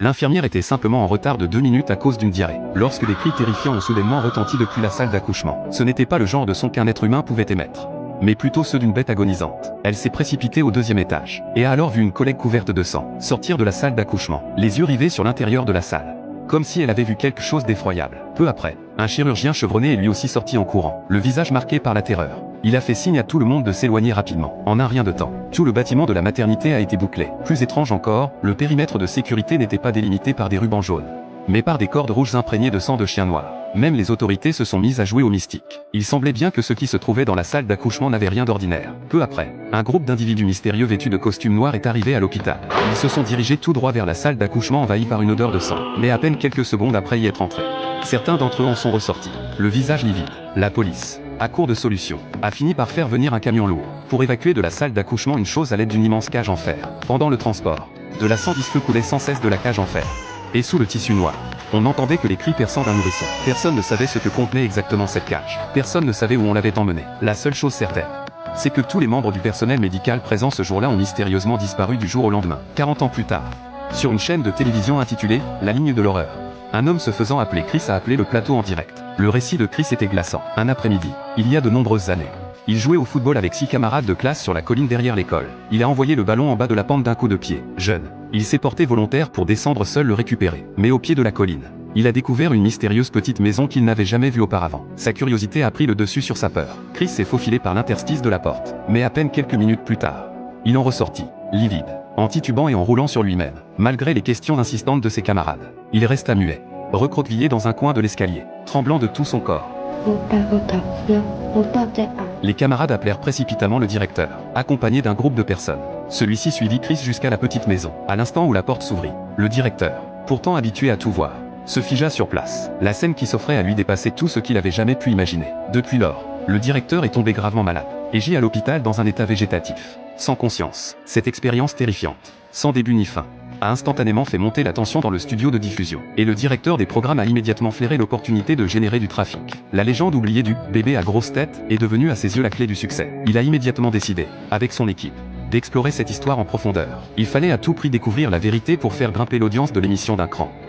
L'infirmière était simplement en retard de 2 minutes à cause d'une diarrhée, lorsque des cris terrifiants ont soudainement retenti depuis la salle d'accouchement. Ce n'était pas le genre de son qu'un être humain pouvait émettre, mais plutôt ceux d'une bête agonisante. Elle s'est précipitée au 2e étage, et a alors vu une collègue couverte de sang sortir de la salle d'accouchement, les yeux rivés sur l'intérieur de la salle, comme si elle avait vu quelque chose d'effroyable. Peu après, un chirurgien chevronné est lui aussi sorti en courant, le visage marqué par la terreur. Il a fait signe à tout le monde de s'éloigner rapidement. En un rien de temps, tout le bâtiment de la maternité a été bouclé. Plus étrange encore, le périmètre de sécurité n'était pas délimité par des rubans jaunes, mais par des cordes rouges imprégnées de sang de chien noir. Même les autorités se sont mises à jouer au mystique. Il semblait bien que ceux qui se trouvaient dans la salle d'accouchement n'avaient rien d'ordinaire. Peu après, un groupe d'individus mystérieux vêtus de costumes noirs est arrivé à l'hôpital. Ils se sont dirigés tout droit vers la salle d'accouchement envahie par une odeur de sang, mais à peine quelques secondes après y être entrés, certains d'entre eux en sont ressortis, le visage livide. La police, à court de solutions, a fini par faire venir un camion lourd pour évacuer de la salle d'accouchement une chose à l'aide d'une immense cage en fer. Pendant le transport, de la sang-feu coulait sans cesse de la cage en fer, et sous le tissu noir, on n'entendait que les cris perçants d'un nourrisson. Personne ne savait ce que contenait exactement cette cage. Personne ne savait où on l'avait emmenée. La seule chose certaine, c'est que tous les membres du personnel médical présent ce jour-là ont mystérieusement disparu du jour au lendemain. 40 ans plus tard, sur une chaîne de télévision intitulée « La ligne de l'horreur », un homme se faisant appeler Chris a appelé le plateau en direct. Le récit de Chris était glaçant. Un après-midi, il y a de nombreuses années, il jouait au football avec 6 camarades de classe sur la colline derrière l'école. Il a envoyé le ballon en bas de la pente d'un coup de pied. Jeune, il s'est porté volontaire pour descendre seul le récupérer. Mais au pied de la colline, il a découvert une mystérieuse petite maison qu'il n'avait jamais vue auparavant. Sa curiosité a pris le dessus sur sa peur. Chris s'est faufilé par l'interstice de la porte. Mais à peine quelques minutes plus tard, il en ressortit, livide, en titubant et en roulant sur lui-même, malgré les questions insistantes de ses camarades. Il resta muet, recroquevillé dans un coin de l'escalier, tremblant de tout son corps. Les camarades appelèrent précipitamment le directeur, accompagné d'un groupe de personnes. Celui-ci suivit Chris jusqu'à la petite maison. À l'instant où la porte s'ouvrit, le directeur, pourtant habitué à tout voir, se figea sur place. La scène qui s'offrait à lui dépassait tout ce qu'il avait jamais pu imaginer. Depuis lors, le directeur est tombé gravement malade, et gît à l'hôpital dans un état végétatif, sans conscience. Cette expérience terrifiante, sans début ni fin, a instantanément fait monter la tension dans le studio de diffusion, et le directeur des programmes a immédiatement flairé l'opportunité de générer du trafic. La légende oubliée du « bébé à grosse tête » est devenue à ses yeux la clé du succès. Il a immédiatement décidé, avec son équipe, d'explorer cette histoire en profondeur. Il fallait à tout prix découvrir la vérité pour faire grimper l'audience de l'émission d'un cran.